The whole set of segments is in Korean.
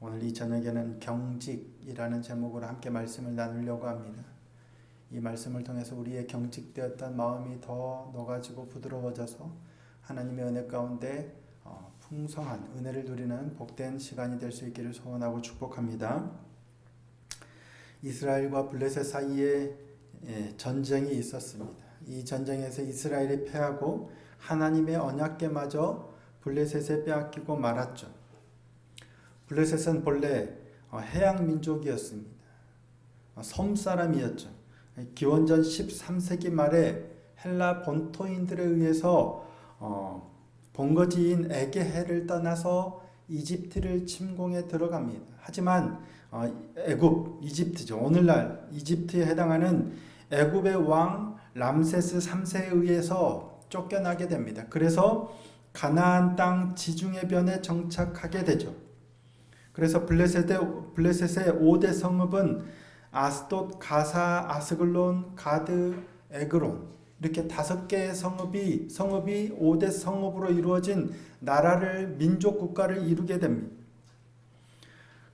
오늘 이 저녁에는 경직이라는 제목으로 함께 말씀을 나누려고 합니다. 이 말씀을 통해서 우리의 경직되었던 마음이 더 녹아지고 부드러워져서 하나님의 은혜 가운데 풍성한 은혜를 누리는 복된 시간이 될 수 있기를 소원하고 축복합니다. 이스라엘과 블레셋 사이에 전쟁이 있었습니다. 이 전쟁에서 이스라엘이 패하고 하나님의 언약궤마저 블레셋에 빼앗기고 말았죠. 블레셋은 본래 해양 민족이었습니다. 섬 사람이었죠. 기원전 13세기 말에 헬라 본토인들에 의해서 본거지인 에게해를 떠나서 이집트를 침공해 들어갑니다. 하지만 이집트죠. 오늘날 이집트에 해당하는 애굽의 왕 람세스 3세에 의해서 쫓겨나게 됩니다. 그래서 가나안 땅 지중해 변에 정착하게 되죠. 그래서 블레셋의 5대 성읍은 아스돗, 가사, 아스글론, 가드, 에그론 이렇게 5개의 성읍이 5대 성읍으로 이루어진 나라를 민족 국가를 이루게 됩니다.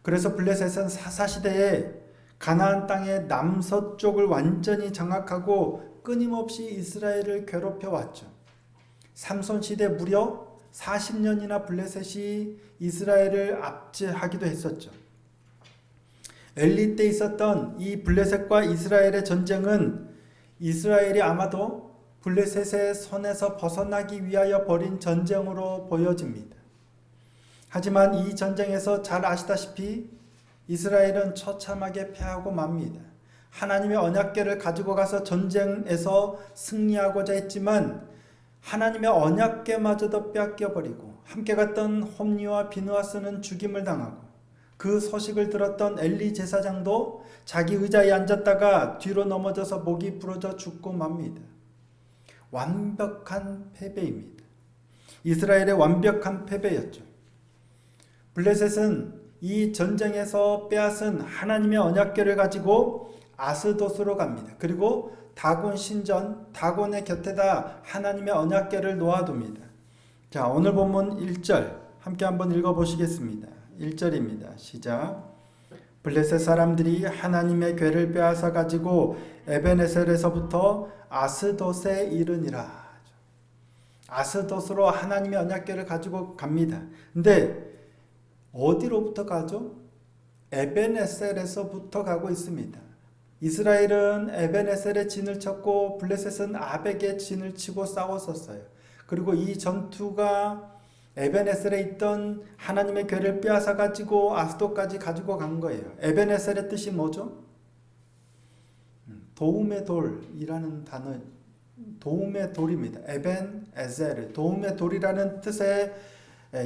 그래서 블레셋은 사사시대에 가나안 땅의 남서쪽을 완전히 장악하고 끊임없이 이스라엘을 괴롭혀 왔죠. 삼손 시대 무려 40년이나 블레셋이 이스라엘을 압제하기도 했었죠. 엘리 때 있었던 이 블레셋과 이스라엘의 전쟁은 이스라엘이 아마도 블레셋의 손에서 벗어나기 위하여 벌인 전쟁으로 보여집니다. 하지만 이 전쟁에서 잘 아시다시피 이스라엘은 처참하게 패하고 맙니다. 하나님의 언약궤를 가지고 가서 전쟁에서 승리하고자 했지만 하나님의 언약궤마저도 빼앗겨버리고 함께 갔던 홈리와 비느하스는 죽임을 당하고 그 소식을 들었던 엘리 제사장도 자기 의자에 앉았다가 뒤로 넘어져서 목이 부러져 죽고 맙니다. 완벽한 패배입니다. 이스라엘의 완벽한 패배였죠. 블레셋은 이 전쟁에서 빼앗은 하나님의 언약궤를 가지고 아스돗으로 갑니다. 그리고 다곤 신전, 다곤의 곁에다 하나님의 언약궤를 놓아둡니다. 자, 오늘 본문 1절 함께 한번 읽어보시겠습니다. 1절입니다. 시작. 블레셋 사람들이 하나님의 궤를 빼앗아 가지고 에벤에셀에서부터 아스돗에 이르니라. 아스돗으로 하나님의 언약궤를 가지고 갑니다. 근데 어디로부터 가죠? 에벤에셀에서부터 가고 있습니다. 이스라엘은 에벤에셀에 진을 쳤고 블레셋은 아벡에 진을 치고 싸웠었어요. 그리고 이 전투가 에벤에셀에 있던 하나님의 궤를 빼앗아 가지고 아스돗까지 가지고 간 거예요. 에벤에셀의 뜻이 뭐죠? 도움의 돌이라는 단어, 도움의 돌입니다. 에벤에셀, 도움의 돌이라는 뜻의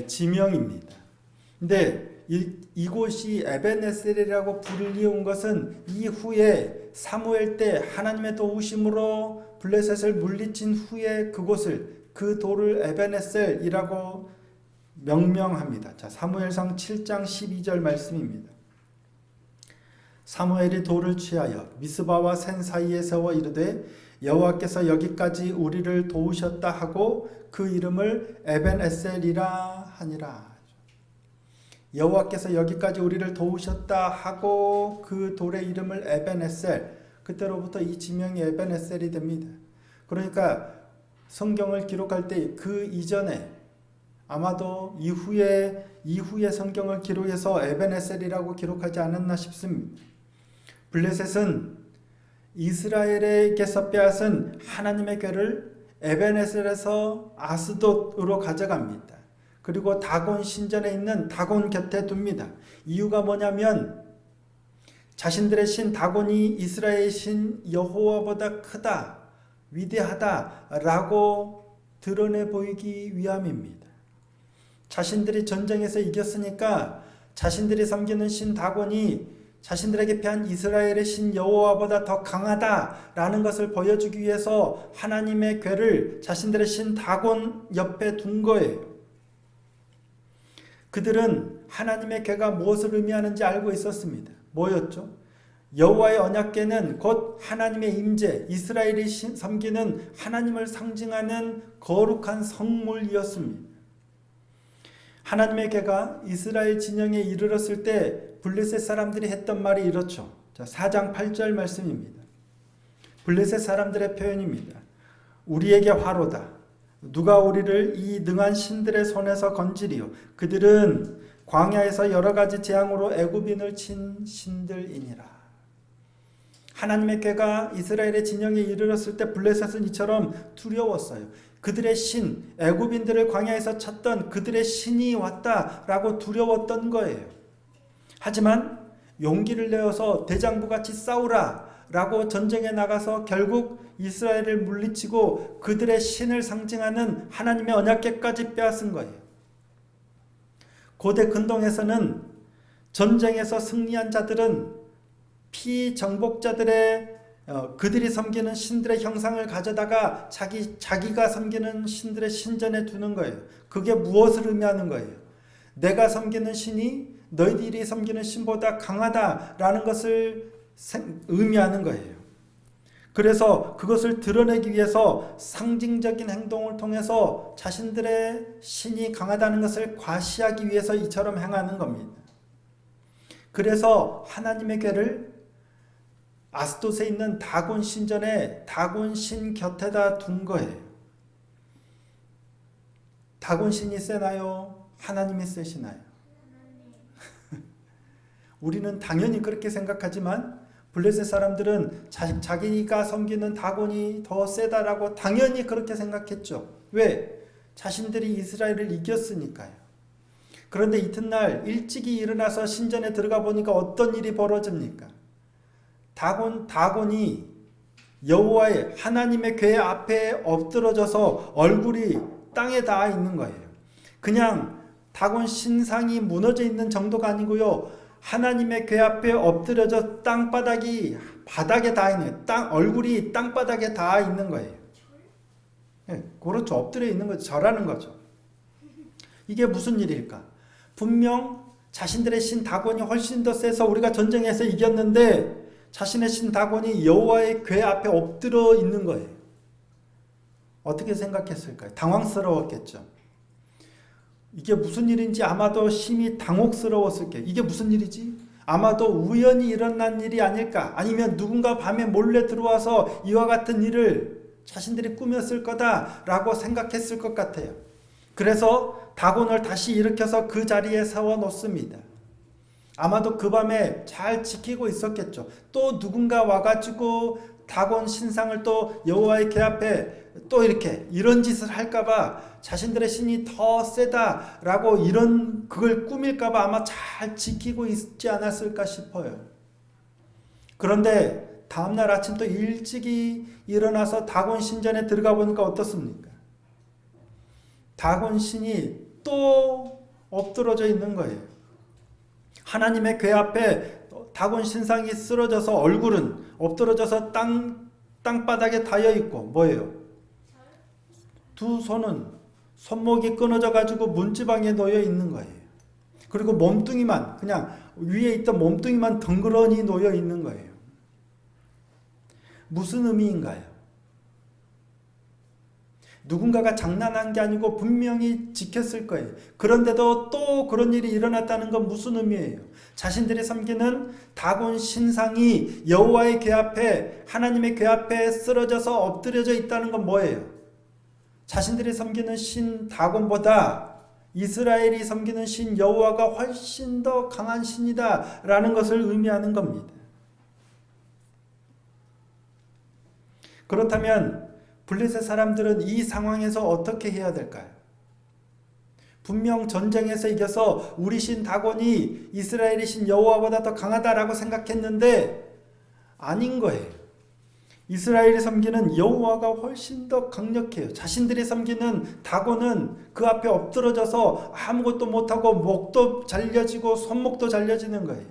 지명입니다. 근데 이곳이 에벤에셀이라고 불리운 것은 이후에 사무엘 때 하나님의 도우심으로 블레셋을 물리친 후에 그곳을 그 돌을 에벤에셀이라고 명명합니다. 자, 사무엘상 7장 12절 말씀입니다. 사무엘이 돌을 취하여 미스바와 센 사이에 세워 이르되 여호와께서 여기까지 우리를 도우셨다 하고 그 이름을 에벤에셀이라 하니라. 여호와께서 여기까지 우리를 도우셨다 하고 그 돌의 이름을 에벤에셀, 그때로부터 이 지명이 에벤에셀이 됩니다. 그러니까 성경을 기록할 때 그 이전에 아마도 이후에 성경을 기록해서 에벤에셀이라고 기록하지 않았나 싶습니다. 블레셋은 이스라엘에게서 빼앗은 하나님의 궤를 에벤에셀에서 아스돗으로 가져갑니다. 그리고 다곤 신전에 있는 다곤 곁에 둡니다. 이유가 뭐냐면 자신들의 신 다곤이 이스라엘의 신 여호와보다 크다, 위대하다라고 드러내 보이기 위함입니다. 자신들이 전쟁에서 이겼으니까 자신들이 섬기는 신 다곤이 자신들에게 패한 이스라엘의 신 여호와보다 더 강하다라는 것을 보여주기 위해서 하나님의 궤를 자신들의 신 다곤 옆에 둔 거예요. 그들은 하나님의 궤가 무엇을 의미하는지 알고 있었습니다. 뭐였죠? 여호와의 언약궤는 곧 하나님의 임재, 이스라엘이 섬기는 하나님을 상징하는 거룩한 성물이었습니다. 하나님의 괴가 이스라엘 진영에 이르렀을 때 블레셋 사람들이 했던 말이 이렇죠. 자, 4장 8절 말씀입니다. 블레셋 사람들의 표현입니다. 우리에게 화로다. 누가 우리를 이 능한 신들의 손에서 건지리요. 그들은 광야에서 여러 가지 재앙으로 애굽인을 친 신들이니라. 하나님의 괴가 이스라엘의 진영에 이르렀을 때 블레셋은 이처럼 두려웠어요. 그들의 신, 애굽인들을 광야에서 찾던 그들의 신이 왔다라고 두려웠던 거예요. 하지만 용기를 내어서 대장부같이 싸우라 라고 전쟁에 나가서 결국 이스라엘을 물리치고 그들의 신을 상징하는 하나님의 언약궤까지 빼앗은 거예요. 고대 근동에서는 전쟁에서 승리한 자들은 피정복자들의 그들이 섬기는 신들의 형상을 가져다가 자기가 섬기는 신들의 신전에 두는 거예요. 그게 무엇을 의미하는 거예요? 내가 섬기는 신이 너희들이 섬기는 신보다 강하다라는 것을 의미하는 거예요. 그래서 그것을 드러내기 위해서 상징적인 행동을 통해서 자신들의 신이 강하다는 것을 과시하기 위해서 이처럼 행하는 겁니다. 그래서 하나님의 궤를 아스돗에 있는 다곤 신전에 다곤 신 곁에다 둔 거예요. 다곤 신이 세나요? 하나님이 세시나요? 우리는 당연히 그렇게 생각하지만 블레셋 사람들은 자기가 섬기는 다곤이 더 세다라고 당연히 그렇게 생각했죠. 왜? 자신들이 이스라엘을 이겼으니까요. 그런데 이튿날 일찍이 일어나서 신전에 들어가 보니까 어떤 일이 벌어집니까? 다곤이 여호와의 하나님의 궤 앞에 엎드러져서 얼굴이 땅에 닿아 있는 거예요. 그냥 다곤 신상이 무너져 있는 정도가 아니고요. 하나님의 궤 앞에 엎드려져 바닥에 닿아 있는 얼굴이 땅바닥에 닿아 있는 거예요. 네, 그렇죠. 엎드려 있는 거죠. 절하는 거죠. 이게 무슨 일일까? 분명 자신들의 신 다곤이 훨씬 더 세서 우리가 전쟁에서 이겼는데 자신의 신 다곤이 여호와의 궤 앞에 엎드려 있는 거예요. 어떻게 생각했을까요? 당황스러웠겠죠. 이게 무슨 일인지 아마도 심히 당혹스러웠을 거예요. 이게 무슨 일이지? 아마도 우연히 일어난 일이 아닐까? 아니면 누군가 밤에 몰래 들어와서 이와 같은 일을 자신들이 꾸몄을 거다라고 생각했을 것 같아요. 그래서 다곤을 다시 일으켜서 그 자리에 세워놓습니다. 아마도 그 밤에 잘 지키고 있었겠죠. 또 누군가 와가지고 다곤 신상을 또 여호와의 궤 앞에 또 이런 짓을 할까봐 자신들의 신이 더 세다라고 그걸 꾸밀까봐 아마 잘 지키고 있지 않았을까 싶어요. 그런데 다음날 아침 또 일찍이 일어나서 다곤 신전에 들어가 보니까 어떻습니까? 다곤 신이 또 엎드러져 있는 거예요. 하나님의 궤 앞에 다곤 신상이 쓰러져서 얼굴은 엎드러져서 땅바닥에 닿여 있고 뭐예요? 두 손은 손목이 끊어져 가지고 문지방에 놓여 있는 거예요. 그리고 몸뚱이만 그냥 위에 있던 몸뚱이만 덩그러니 놓여 있는 거예요. 무슨 의미인가요? 누군가가 장난한 게 아니고 분명히 지켰을 거예요. 그런데도 또 그런 일이 일어났다는 건 무슨 의미예요? 자신들이 섬기는 다곤 신상이 여호와의 궤 앞에 하나님의 궤 앞에 쓰러져서 엎드려져 있다는 건 뭐예요? 자신들이 섬기는 신 다곤보다 이스라엘이 섬기는 신 여호와가 훨씬 더 강한 신이다라는 것을 의미하는 겁니다. 그렇다면 블레셋 사람들은 이 상황에서 어떻게 해야 될까요? 분명 전쟁에서 이겨서 우리 신 다곤이 이스라엘의 신 여호와보다 더 강하다라고 생각했는데 아닌 거예요. 이스라엘이 섬기는 여호와가 훨씬 더 강력해요. 자신들이 섬기는 다곤은 그 앞에 엎드러져서 아무것도 못하고 목도 잘려지고 손목도 잘려지는 거예요.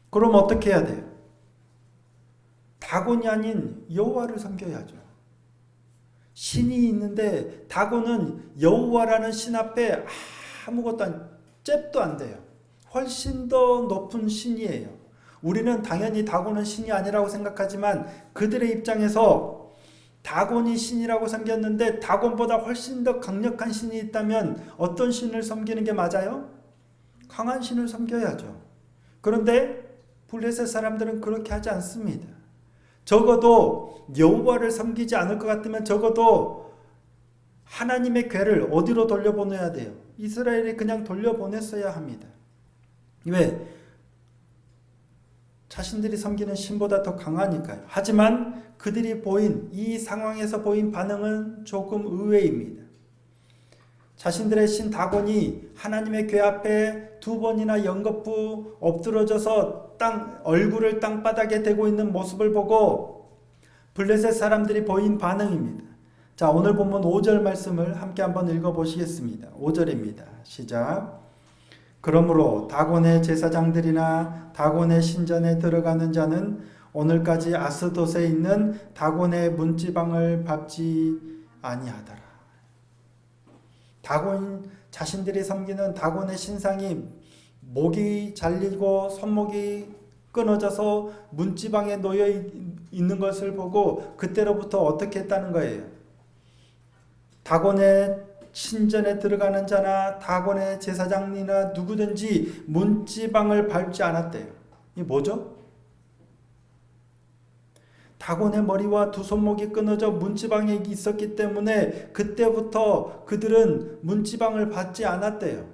그럼 어떻게 해야 돼요? 다곤이 아닌 여호와를 섬겨야죠. 신이 있는데 다곤은 여호와라는 신 앞에 아무것도 잽도 안 돼요. 훨씬 더 높은 신이에요. 우리는 당연히 다곤은 신이 아니라고 생각하지만 그들의 입장에서 다곤이 신이라고 섬겼는데 다곤보다 훨씬 더 강력한 신이 있다면 어떤 신을 섬기는 게 맞아요? 강한 신을 섬겨야죠. 그런데 블레셋 사람들은 그렇게 하지 않습니다. 적어도 여호와를 섬기지 않을 것 같으면 적어도 하나님의 궤를 어디로 돌려보내야 돼요? 이스라엘이 그냥 돌려보냈어야 합니다. 왜? 자신들이 섬기는 신보다 더 강하니까요. 하지만 그들이 보인 이 상황에서 보인 반응은 조금 의외입니다. 자신들의 신 다곤이 하나님의 궤 앞에 2번이나 연거푸 엎드러져서 얼굴을 땅바닥에 대고 있는 모습을 보고 블레셋 사람들이 보인 반응입니다. 자, 오늘 본문 5절 말씀을 함께 한번 읽어보시겠습니다. 5절입니다. 시작. 그러므로 다곤의 제사장들이나 다곤의 신전에 들어가는 자는 오늘까지 아스돗에 있는 다곤의 문지방을 밟지 아니하더라. 다곤 자신들이 섬기는 다곤의 신상이 목이 잘리고 손목이 끊어져서 문지방에 놓여 있는 것을 보고 그때로부터 어떻게 했다는 거예요? 다곤의 신전에 들어가는 자나 다곤의 제사장이나 누구든지 문지방을 밟지 않았대요. 이게 뭐죠? 다곤의 머리와 두 손목이 끊어져 문지방에 있었기 때문에 그때부터 그들은 문지방을 받지 않았대요.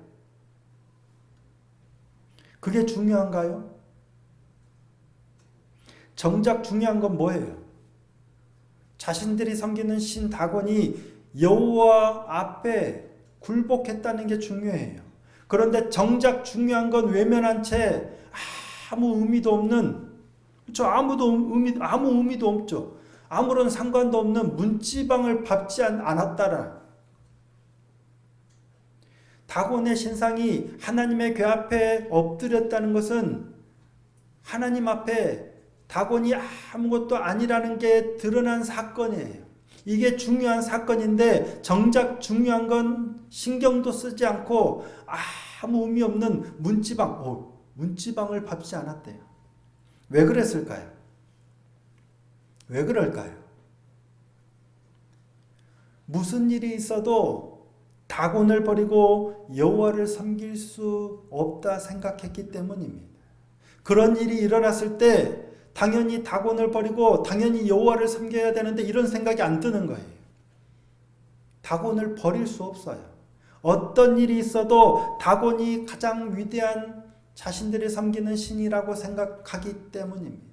그게 중요한가요? 정작 중요한 건 뭐예요? 자신들이 섬기는 신 다곤이 여호와 앞에 굴복했다는 게 중요해요. 그런데 정작 중요한 건 외면한 채 아무 의미도 없는, 그렇죠? 아무 의미도 없죠. 아무런 상관도 없는 문지방을 밟지 않았다라. 다곤의 신상이 하나님의 궤 앞에 엎드렸다는 것은 하나님 앞에 다곤이 아무것도 아니라는 게 드러난 사건이에요. 이게 중요한 사건인데 정작 중요한 건 신경도 쓰지 않고 아무 의미 없는 문지방을 밟지 않았대요. 왜 그랬을까요? 왜 그럴까요? 무슨 일이 있어도 다곤을 버리고 여호와를 섬길 수 없다 생각했기 때문입니다. 그런 일이 일어났을 때 당연히 다곤을 버리고 당연히 여호와를 섬겨야 되는데 이런 생각이 안 드는 거예요. 다곤을 버릴 수 없어요. 어떤 일이 있어도 다곤이 가장 위대한 자신들이 섬기는 신이라고 생각하기 때문입니다.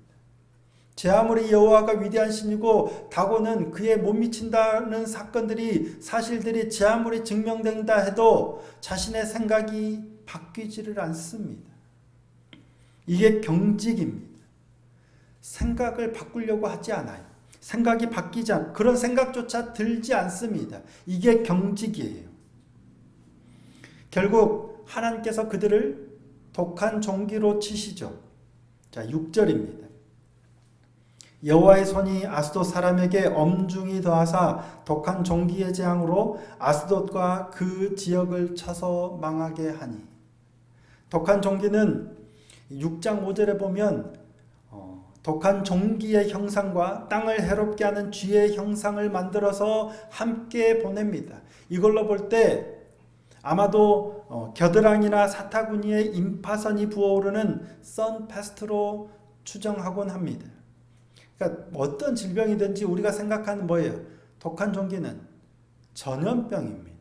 제 아무리 여호와가 위대한 신이고 다곤은 그에 못 미친다는 사실들이 제 아무리 증명된다 해도 자신의 생각이 바뀌지를 않습니다. 이게 경직입니다. 생각을 바꾸려고 하지 않아요. 생각이 바뀌지 않고 그런 생각조차 들지 않습니다. 이게 경직이에요. 결국 하나님께서 그들을 독한 종기로 치시죠. 자, 6절입니다. 여호와의 손이 아스돗 사람에게 엄중히 더하사 독한 종기의 재앙으로 아스돗과 그 지역을 쳐서 망하게 하니. 독한 종기는 6장 5절에 보면 독한 종기의 형상과 땅을 해롭게 하는 쥐의 형상을 만들어서 함께 보냅니다. 이걸로 볼 때 아마도 겨드랑이나 사타구니에 임파선이 부어오르는 선페스트로 추정하곤 합니다. 그러니까 어떤 질병이든지 우리가 생각하는 뭐예요? 독한 종기는 전염병입니다.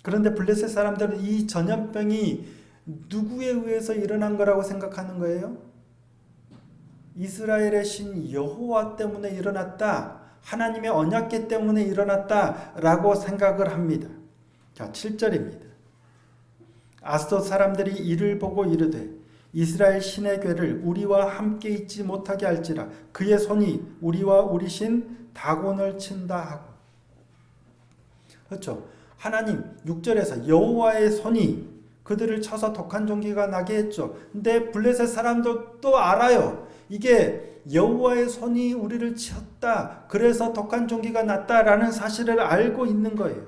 그런데 블레셋 사람들은 이 전염병이 누구에 의해서 일어난 거라고 생각하는 거예요? 이스라엘의 신 여호와 때문에 일어났다. 하나님의 언약궤 때문에 일어났다라고 생각을 합니다. 자, 7절입니다. 아스돗 사람들이 이를 보고 이르되 이스라엘 신의 궤를 우리와 함께 있지 못하게 할지라 그의 손이 우리와 우리 신 다곤을 친다 하고. 그렇죠? 하나님 6절에서 여호와의 손이 그들을 쳐서 독한 종기가 나게 했죠. 근데 블레셋 사람도 또 알아요. 이게 여호와의 손이 우리를 쳤다. 그래서 독한 종기가 났다라는 사실을 알고 있는 거예요.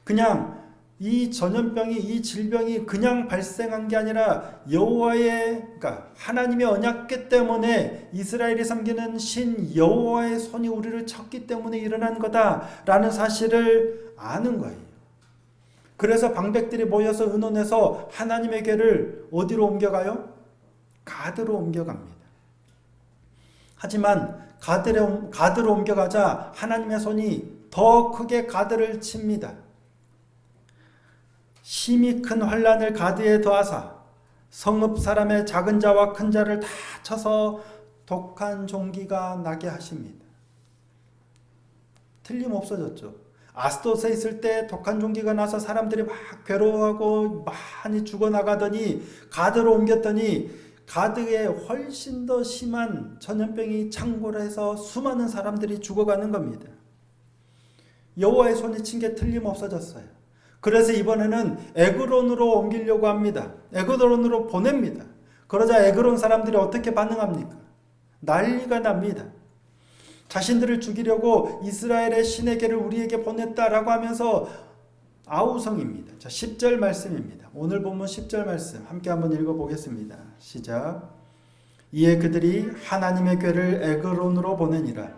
그냥 이 전염병이, 이 질병이 그냥 발생한 게 아니라 그러니까 하나님의 언약궤 때문에 이스라엘이 섬기는 신 여호와의 손이 우리를 쳤기 때문에 일어난 거다라는 사실을 아는 거예요. 그래서 방백들이 모여서 의논해서 하나님의 궤를 어디로 옮겨가요? 가드로 옮겨갑니다. 하지만 가드로 옮겨가자 하나님의 손이 더 크게 가드를 칩니다. 심히 큰 환난을 가드에 더하사 성읍 사람의 작은 자와 큰 자를 다 쳐서 독한 종기가 나게 하십니다. 틀림없어졌죠. 아스돗에 있을 때 독한 종기가 나서 사람들이 막 괴로워하고 많이 죽어나가더니 가드로 옮겼더니 가드에 훨씬 더 심한 전염병이 창궐 해서 수많은 사람들이 죽어가는 겁니다. 여호와의 손이 친 게 틀림없어졌어요. 그래서 이번에는 에그론으로 옮기려고 합니다. 에그론으로 보냅니다. 그러자 에그론 사람들이 어떻게 반응합니까? 난리가 납니다. 자신들을 죽이려고 이스라엘의 신의 궤를 우리에게 보냈다라고 하면서 아우성입니다. 자, 10절 말씀입니다. 오늘 본문 10절 말씀 함께 한번 읽어보겠습니다. 시작. 이에 그들이 하나님의 궤를 에그론으로 보내니라.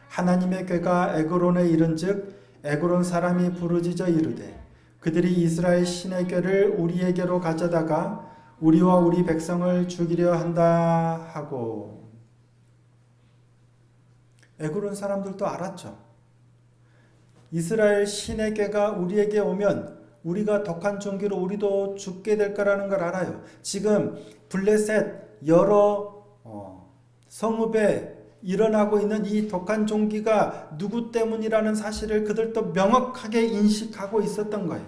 하나님의 궤가 에그론에 이른즉 에그론 사람이 부르짖어 이르되 그들이 이스라엘 신의 궤를 우리에게로 가져다가 우리와 우리 백성을 죽이려 한다 하고. 에그론 사람들도 알았죠. 이스라엘 신의 궤가 우리에게 오면 우리가 독한 종기로 우리도 죽게 될 거라는 걸 알아요. 지금 블레셋 여러 성읍에 일어나고 있는 이 독한 종기가 누구 때문이라는 사실을 그들도 명확하게 인식하고 있었던 거예요.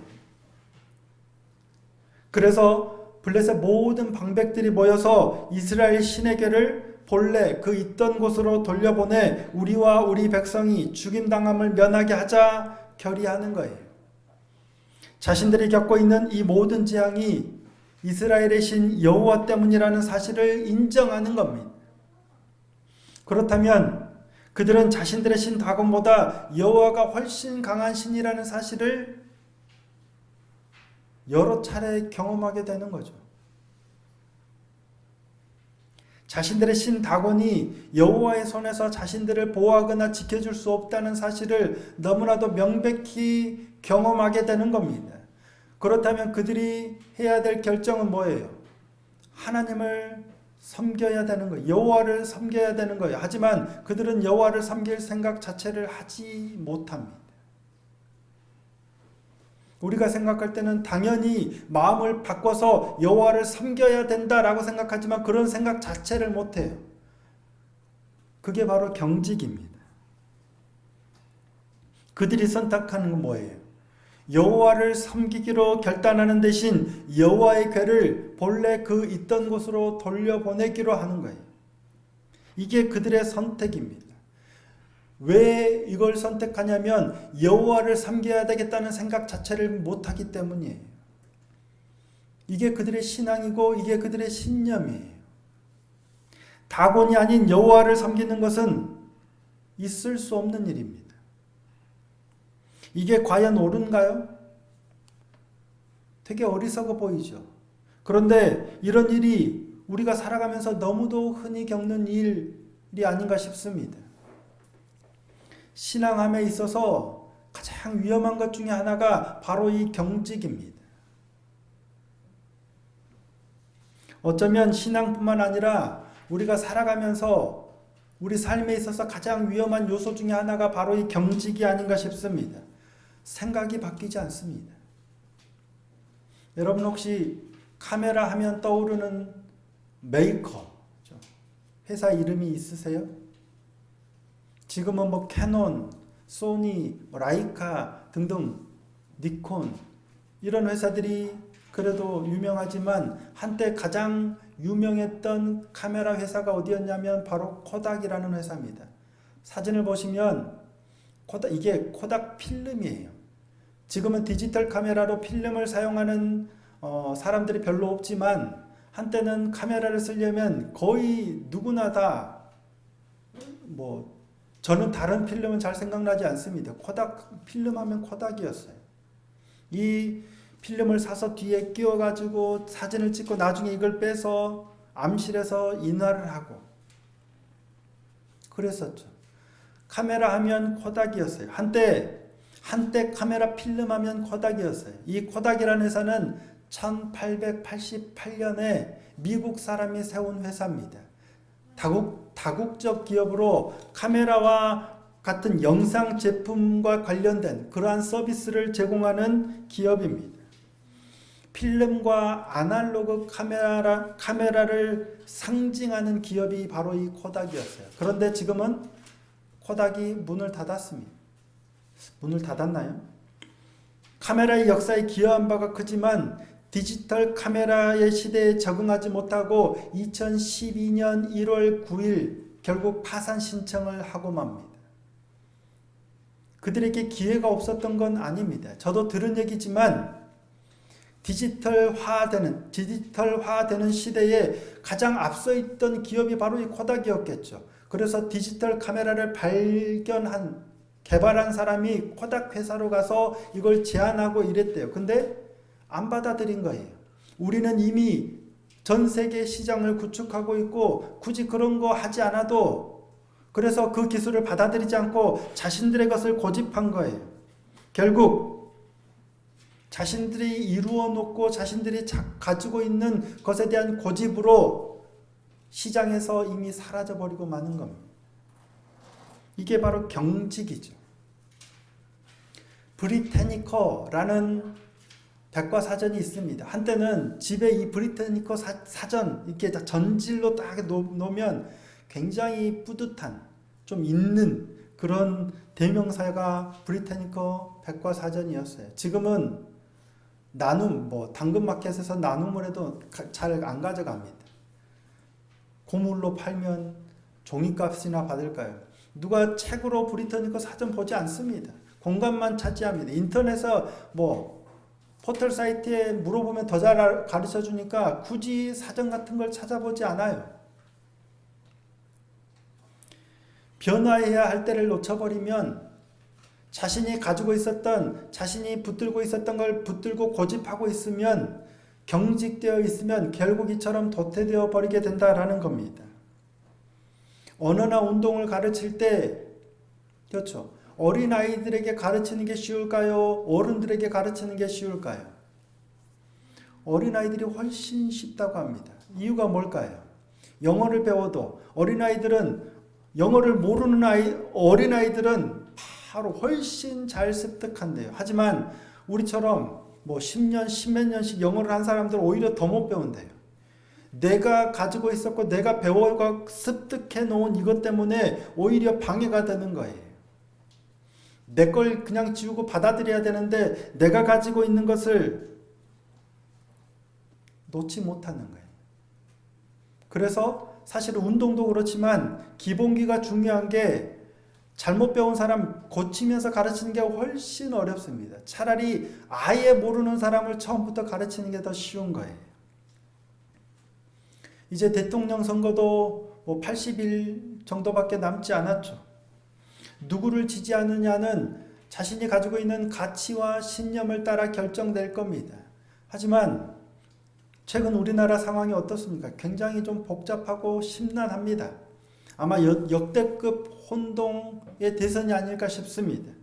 그래서 블레셋 모든 방백들이 모여서 이스라엘 신의 궤를 본래 그 있던 곳으로 돌려보내 우리와 우리 백성이 죽임당함을 면하게 하자 결의하는 거예요. 자신들이 겪고 있는 이 모든 재앙이 이스라엘의 신 여호와 때문이라는 사실을 인정하는 겁니다. 그렇다면 그들은 자신들의 신 다곤보다 여호와가 훨씬 강한 신이라는 사실을 여러 차례 경험하게 되는 거죠. 자신들의 신 다곤이 여호와의 손에서 자신들을 보호하거나 지켜줄 수 없다는 사실을 너무나도 명백히 경험하게 되는 겁니다. 그렇다면 그들이 해야 될 결정은 뭐예요? 하나님을 섬겨야 되는 거예요. 여호와를 섬겨야 되는 거예요. 하지만 그들은 여호와를 섬길 생각 자체를 하지 못합니다. 우리가 생각할 때는 당연히 마음을 바꿔서 여호와를 섬겨야 된다라고 생각하지만 그런 생각 자체를 못해요. 그게 바로 경직입니다. 그들이 선택하는 건 뭐예요? 여호와를 섬기기로 결단하는 대신 여호와의 궤를 본래 그 있던 곳으로 돌려보내기로 하는 거예요. 이게 그들의 선택입니다. 왜 이걸 선택하냐면 여호와를 섬겨야 되겠다는 생각 자체를 못하기 때문이에요. 이게 그들의 신앙이고 이게 그들의 신념이에요. 다곤이 아닌 여호와를 섬기는 것은 있을 수 없는 일입니다. 이게 과연 옳은가요? 되게 어리석어 보이죠. 그런데 이런 일이 우리가 살아가면서 너무도 흔히 겪는 일이 아닌가 싶습니다. 신앙함에 있어서 가장 위험한 것 중에 하나가 바로 이 경직입니다. 어쩌면 신앙뿐만 아니라 우리가 살아가면서 우리 삶에 있어서 가장 위험한 요소 중에 하나가 바로 이 경직이 아닌가 싶습니다. 생각이 바뀌지 않습니다. 여러분 혹시 카메라 하면 떠오르는 메이커 회사 이름이 있으세요? 지금은 뭐 캐논, 소니, 라이카 등등 니콘 이런 회사들이 그래도 유명하지만 한때 가장 유명했던 카메라 회사가 어디였냐면 바로 코닥이라는 회사입니다. 사진을 보시면 이게 코닥 필름이에요. 지금은 디지털 카메라로 필름을 사용하는 사람들이 별로 없지만 한때는 카메라를 쓰려면 거의 누구나 다 저는 다른 필름은 잘 생각나지 않습니다. 코닥 필름 하면 코닥이었어요. 이 필름을 사서 뒤에 끼워가지고 사진을 찍고 나중에 이걸 빼서 암실에서 인화를 하고 그랬었죠. 카메라 하면 코닥이었어요. 한때 카메라 필름 하면 코닥이었어요. 이 코닥이라는 회사는 1888년에 미국 사람이 세운 회사입니다. 다국적 기업으로 카메라와 같은 영상 제품과 관련된 그러한 서비스를 제공하는 기업입니다. 필름과 아날로그 카메라를 상징하는 기업이 바로 이 코닥이었어요. 그런데 지금은 코닥이 문을 닫았습니다. 문을 닫았나요? 카메라의 역사에 기여한 바가 크지만 디지털 카메라의 시대에 적응하지 못하고 2012년 1월 9일 결국 파산 신청을 하고 맙니다. 그들에게 기회가 없었던 건 아닙니다. 저도 들은 얘기지만 디지털화되는 시대에 가장 앞서 있던 기업이 바로 이 코닥이었겠죠. 그래서 디지털 카메라를 개발한 사람이 코닥 회사로 가서 이걸 제안하고 이랬대요. 근데 안 받아들인 거예요. 우리는 이미 전 세계 시장을 구축하고 있고 굳이 그런 거 하지 않아도 그래서 그 기술을 받아들이지 않고 자신들의 것을 고집한 거예요. 결국 자신들이 이루어 놓고 자신들이 가지고 있는 것에 대한 고집으로 시장에서 이미 사라져 버리고 마는 겁니다. 이게 바로 경직이죠. 브리테니커라는 백과사전이 있습니다. 한때는 집에 이 브리테니커 사전 이렇게 전질로 딱 놓으면 굉장히 뿌듯한 좀 있는 그런 대명사가 브리테니커 백과사전이었어요. 지금은 당근마켓에서 나눔을 해도 잘 안 가져갑니다. 고물로 팔면 종이값이나 받을까요? 누가 책으로 브리테니커 사전 보지 않습니다. 공간만 차지합니다. 인터넷에서 포털 사이트에 물어보면 더 잘 가르쳐 주니까 굳이 사전 같은 걸 찾아보지 않아요. 변화해야 할 때를 놓쳐버리면 자신이 붙들고 있었던 걸 붙들고 고집하고 있으면 경직되어 있으면 결국 이처럼 도태되어 버리게 된다라는 겁니다. 언어나 운동을 가르칠 때 그렇죠. 어린아이들에게 가르치는 게 쉬울까요? 어른들에게 가르치는 게 쉬울까요? 어린아이들이 훨씬 쉽다고 합니다. 이유가 뭘까요? 영어를 배워도 영어를 모르는 어린아이들은 바로 훨씬 잘 습득한대요. 하지만 우리처럼 10년, 10몇 년씩 영어를 한 사람들은 오히려 더 못 배운대요. 내가 가지고 있었고 내가 배워가 습득해 놓은 이것 때문에 오히려 방해가 되는 거예요. 내 걸 그냥 지우고 받아들여야 되는데 내가 가지고 있는 것을 놓지 못하는 거예요. 그래서 사실 운동도 그렇지만 기본기가 중요한 게 잘못 배운 사람 고치면서 가르치는 게 훨씬 어렵습니다. 차라리 아예 모르는 사람을 처음부터 가르치는 게 더 쉬운 거예요. 이제 대통령 선거도 80일 정도밖에 남지 않았죠. 누구를 지지하느냐는 자신이 가지고 있는 가치와 신념을 따라 결정될 겁니다. 하지만 최근 우리나라 상황이 어떻습니까? 굉장히 좀 복잡하고 심란합니다. 아마 역대급 혼동의 대선이 아닐까 싶습니다.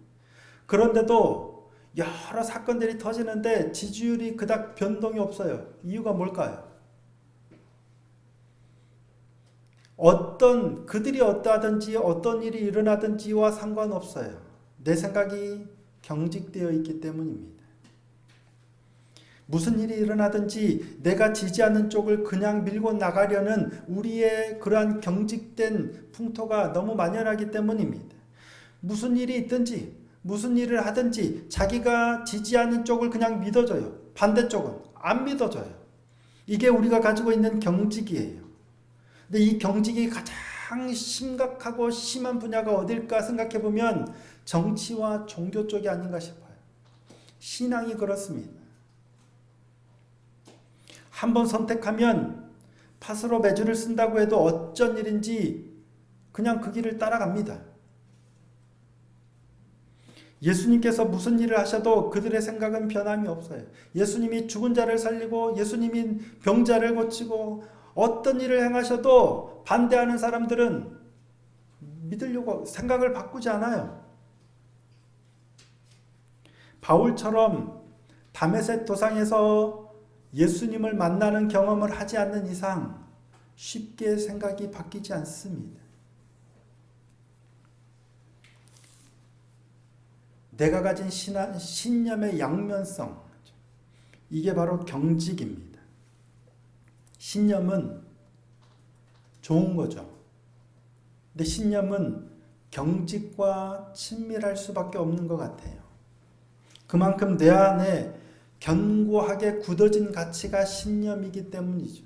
그런데도 여러 사건들이 터지는데 지지율이 그닥 변동이 없어요. 이유가 뭘까요? 그들이 어떠하든지 어떤 일이 일어나든지와 상관없어요. 내 생각이 경직되어 있기 때문입니다. 무슨 일이 일어나든지 내가 지지하는 쪽을 그냥 밀고 나가려는 우리의 그러한 경직된 풍토가 너무 만연하기 때문입니다. 무슨 일이 있든지 무슨 일을 하든지 자기가 지지하는 쪽을 그냥 믿어줘요. 반대쪽은 안 믿어줘요. 이게 우리가 가지고 있는 경직이에요. 근데 이 경직이 가장 심각하고 심한 분야가 어딜까 생각해보면 정치와 종교 쪽이 아닌가 싶어요. 신앙이 그렇습니다. 한번 선택하면 팥으로 매주를 쓴다고 해도 어쩐 일인지 그냥 그 길을 따라갑니다. 예수님께서 무슨 일을 하셔도 그들의 생각은 변함이 없어요. 예수님이 죽은 자를 살리고 예수님이 병자를 고치고 어떤 일을 행하셔도 반대하는 사람들은 믿으려고 생각을 바꾸지 않아요. 바울처럼 다메섹 도상에서 예수님을 만나는 경험을 하지 않는 이상 쉽게 생각이 바뀌지 않습니다. 내가 가진 신념의 양면성, 이게 바로 경직입니다. 신념은 좋은 거죠. 근데 신념은 경직과 친밀할 수밖에 없는 것 같아요. 그만큼 내 안에 견고하게 굳어진 가치가 신념이기 때문이죠.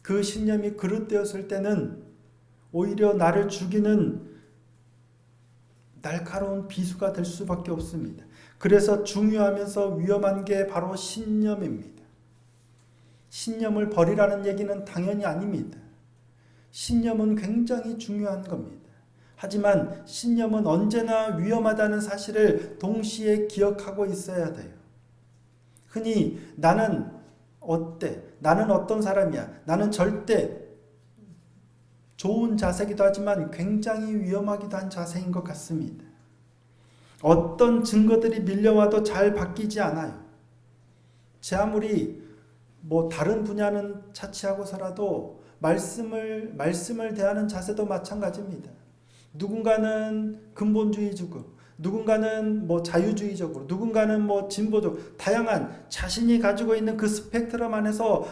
그 신념이 그릇되었을 때는 오히려 나를 죽이는 날카로운 비수가 될 수밖에 없습니다. 그래서 중요하면서 위험한 게 바로 신념입니다. 신념을 버리라는 얘기는 당연히 아닙니다. 신념은 굉장히 중요한 겁니다. 하지만 신념은 언제나 위험하다는 사실을 동시에 기억하고 있어야 돼요. 흔히 나는 어때? 나는 어떤 사람이야? 나는 절대 좋은 자세이기도 하지만 굉장히 위험하기도 한 자세인 것 같습니다. 어떤 증거들이 밀려와도 잘 바뀌지 않아요. 제 아무리 다른 분야는 차치하고서라도 말씀을 대하는 자세도 마찬가지입니다. 누군가는 근본주의적으로, 누군가는 자유주의적으로, 누군가는 진보적, 다양한 자신이 가지고 있는 그 스펙트럼 안에서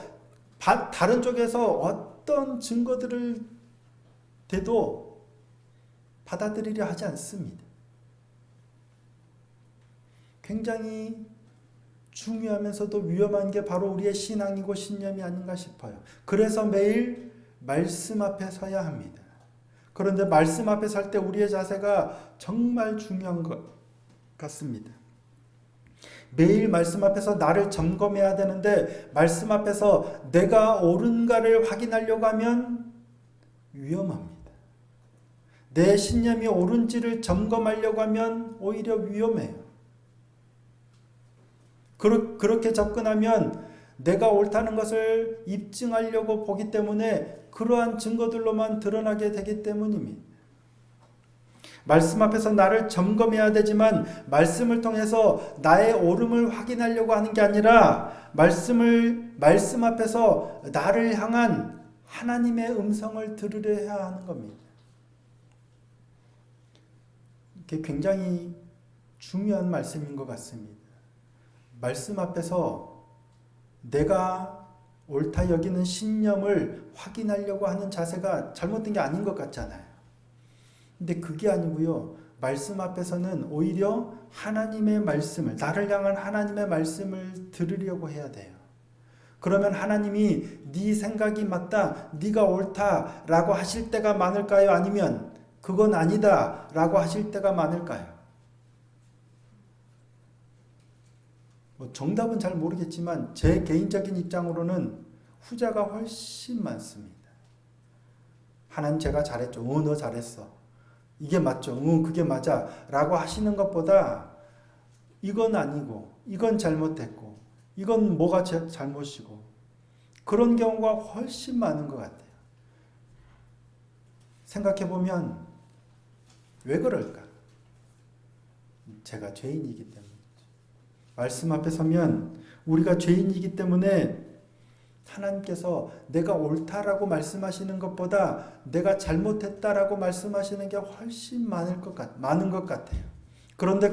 다른 쪽에서 어떤 증거들을 대도 받아들이려 하지 않습니다. 굉장히 중요하면서도 위험한 게 바로 우리의 신앙이고 신념이 아닌가 싶어요. 그래서 매일 말씀 앞에 서야 합니다. 그런데 말씀 앞에 설 때 우리의 자세가 정말 중요한 것 같습니다. 매일 말씀 앞에서 나를 점검해야 되는데 말씀 앞에서 내가 옳은가를 확인하려고 하면 위험합니다. 내 신념이 옳은지를 점검하려고 하면 오히려 위험해요. 그렇게 접근하면 내가 옳다는 것을 입증하려고 보기 때문에 그러한 증거들로만 드러나게 되기 때문입니다. 말씀 앞에서 나를 점검해야 되지만 말씀을 통해서 나의 옳음을 확인하려고 하는 게 아니라 말씀 앞에서 나를 향한 하나님의 음성을 들으려 해야 하는 겁니다. 이게 굉장히 중요한 말씀인 것 같습니다. 말씀 앞에서 내가 옳다 여기는 신념을 확인하려고 하는 자세가 잘못된 게 아닌 것 같잖아요. 근데 그게 아니고요. 말씀 앞에서는 오히려 하나님의 말씀을, 나를 향한 하나님의 말씀을 들으려고 해야 돼요. 그러면 하나님이 네 생각이 맞다, 네가 옳다라고 하실 때가 많을까요? 아니면 그건 아니다라고 하실 때가 많을까요? 정답은 잘 모르겠지만 제 개인적인 입장으로는 후자가 훨씬 많습니다. 하나님 제가 잘했죠. 너 잘했어. 이게 맞죠. 그게 맞아. 라고 하시는 것보다 이건 아니고 이건 잘못했고 이건 뭐가 잘못이고 그런 경우가 훨씬 많은 것 같아요. 생각해보면 왜 그럴까? 제가 죄인이기 때문에. 말씀 앞에 서면 우리가 죄인이기 때문에 하나님께서 내가 옳다라고 말씀하시는 것보다 내가 잘못했다라고 말씀하시는 게 훨씬 많은 것 같아요. 그런데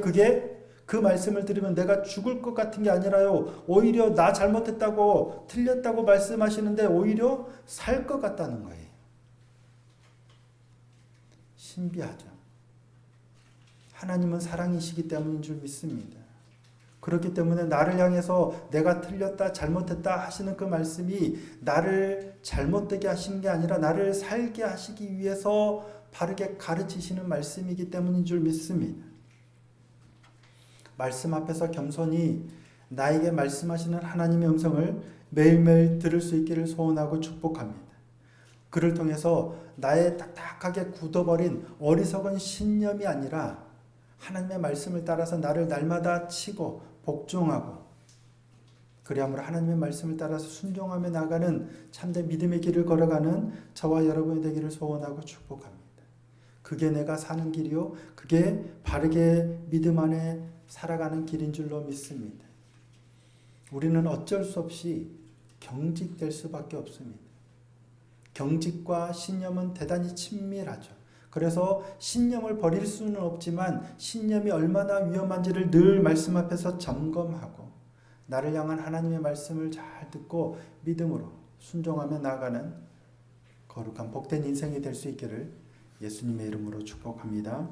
그 말씀을 들으면 내가 죽을 것 같은 게 아니라요. 오히려 나 잘못했다고 틀렸다고 말씀하시는데 오히려 살 것 같다는 거예요. 신비하죠. 하나님은 사랑이시기 때문인 줄 믿습니다. 그렇기 때문에 나를 향해서 내가 틀렸다 잘못했다 하시는 그 말씀이 나를 잘못되게 하시는 게 아니라 나를 살게 하시기 위해서 바르게 가르치시는 말씀이기 때문인 줄 믿습니다. 말씀 앞에서 겸손히 나에게 말씀하시는 하나님의 음성을 매일매일 들을 수 있기를 소원하고 축복합니다. 그를 통해서 나의 딱딱하게 굳어버린 어리석은 신념이 아니라 하나님의 말씀을 따라서 나를 날마다 치고 복종하고 그리함으로 하나님의 말씀을 따라서 순종하며 나가는 참된 믿음의 길을 걸어가는 저와 여러분이 되기를 소원하고 축복합니다. 그게 내가 사는 길이요 그게 바르게 믿음 안에 살아가는 길인 줄로 믿습니다. 우리는 어쩔 수 없이 경직될 수밖에 없습니다. 경직과 신념은 대단히 친밀하죠. 그래서 신념을 버릴 수는 없지만 신념이 얼마나 위험한지를 늘 말씀 앞에서 점검하고 나를 향한 하나님의 말씀을 잘 듣고 믿음으로 순종하며 나아가는 거룩한 복된 인생이 될 수 있기를 예수님의 이름으로 축복합니다.